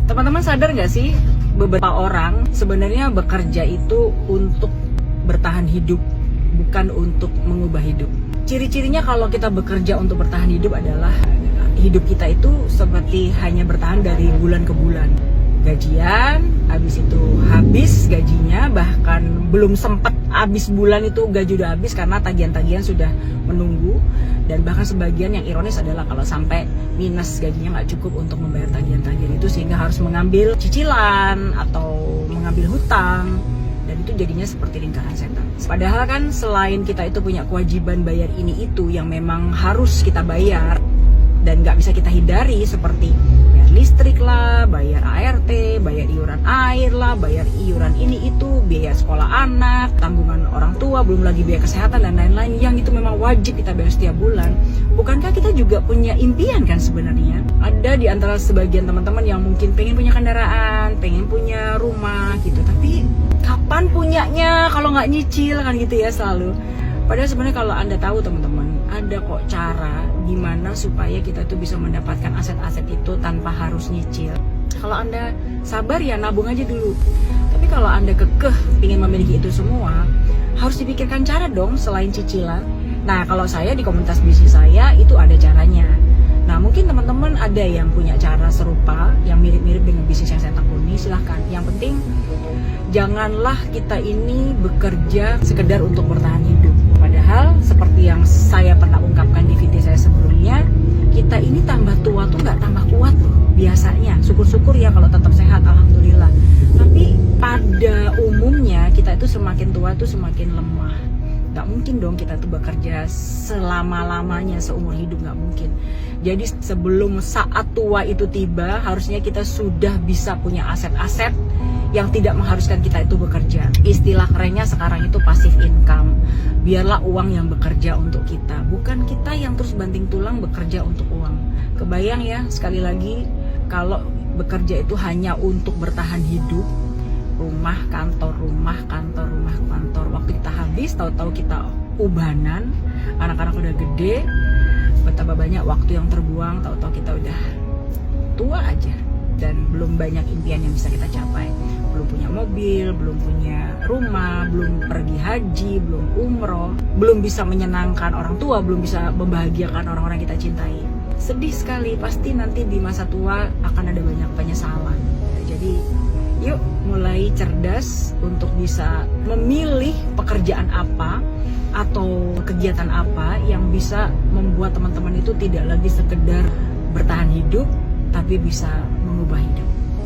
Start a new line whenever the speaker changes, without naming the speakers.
Teman-teman sadar nggak sih, beberapa orang sebenarnya bekerja itu untuk bertahan hidup, bukan untuk mengubah hidup. Ciri-cirinya kalau kita bekerja untuk bertahan hidup adalah hidup kita itu seperti hanya bertahan dari bulan ke bulan. Gajian, habis itu habis gajinya, bahkan belum sempat habis bulan itu gaji udah habis karena tagihan-tagihan sudah menunggu. Dan bahkan sebagian yang ironis adalah kalau sampai minus gajinya nggak cukup untuk membayar tagihan-tagihan itu, sehingga harus mengambil cicilan atau mengambil hutang, dan itu jadinya seperti lingkaran setan. Padahal kan selain kita itu punya kewajiban bayar ini itu yang memang harus kita bayar dan nggak bisa kita hindari, seperti bayar listrik lah, bayar ART, bayar iuran air lah, bayar iuran ini itu, biaya sekolah anak, tanggungan orang tua, belum lagi biaya kesehatan dan lain-lain yang itu memang wajib kita bayar setiap bulan. Bukankah kita juga punya impian kan sebenarnya? Ada di antara sebagian teman-teman yang mungkin pengen punya kendaraan, pengen punya rumah gitu, tapi kapan punyanya kalau nggak nyicil kan gitu ya selalu. Padahal sebenarnya kalau Anda tahu teman-teman, ada kok cara gimana supaya kita tuh bisa mendapatkan aset-aset itu tanpa harus nyicil. Kalau Anda sabar ya nabung aja dulu. Tapi kalau Anda kekeh ingin memiliki itu semua, harus dipikirkan cara dong selain cicilan. Nah, kalau saya di komunitas bisnis saya itu ada caranya. Nah, mungkin teman-teman ada yang punya cara serupa yang mirip-mirip dengan bisnis yang saya tekuni, silahkan. Yang penting janganlah kita ini bekerja sekedar untuk bertahan hidup. Padahal seperti yang saya pernah ungkapkan di video saya sebelumnya, kita ini tambah tua tuh nggak tambah kuat loh biasanya. Syukur-syukur ya kalau tetap sehat, alhamdulillah. Tapi pada umumnya kita itu semakin tua tuh semakin lemah. Gak mungkin dong kita tuh bekerja selama-lamanya seumur hidup, gak mungkin. Jadi sebelum saat tua itu tiba, harusnya kita sudah bisa punya aset-aset yang tidak mengharuskan kita itu bekerja. Istilah kerennya sekarang itu passive income. Biarlah uang yang bekerja untuk kita, bukan kita yang terus banting tulang bekerja untuk uang. Kebayang ya, sekali lagi, kalau bekerja itu hanya untuk bertahan hidup, rumah kantor, waktu kita habis, tahu-tahu kita ubanan, anak-anak udah gede, betapa banyak waktu yang terbuang, tahu-tahu kita udah tua aja dan belum banyak impian yang bisa kita capai. Belum punya mobil, belum punya rumah, belum pergi haji, belum umroh, belum bisa menyenangkan orang tua, belum bisa membahagiakan orang-orang kita cintai. Sedih sekali, pasti nanti di masa tua akan ada banyak penyesalan. Jadi yuk mulai cerdas untuk bisa memilih pekerjaan apa atau kegiatan apa yang bisa membuat teman-teman itu tidak lagi sekedar bertahan hidup, tapi bisa mengubah hidup.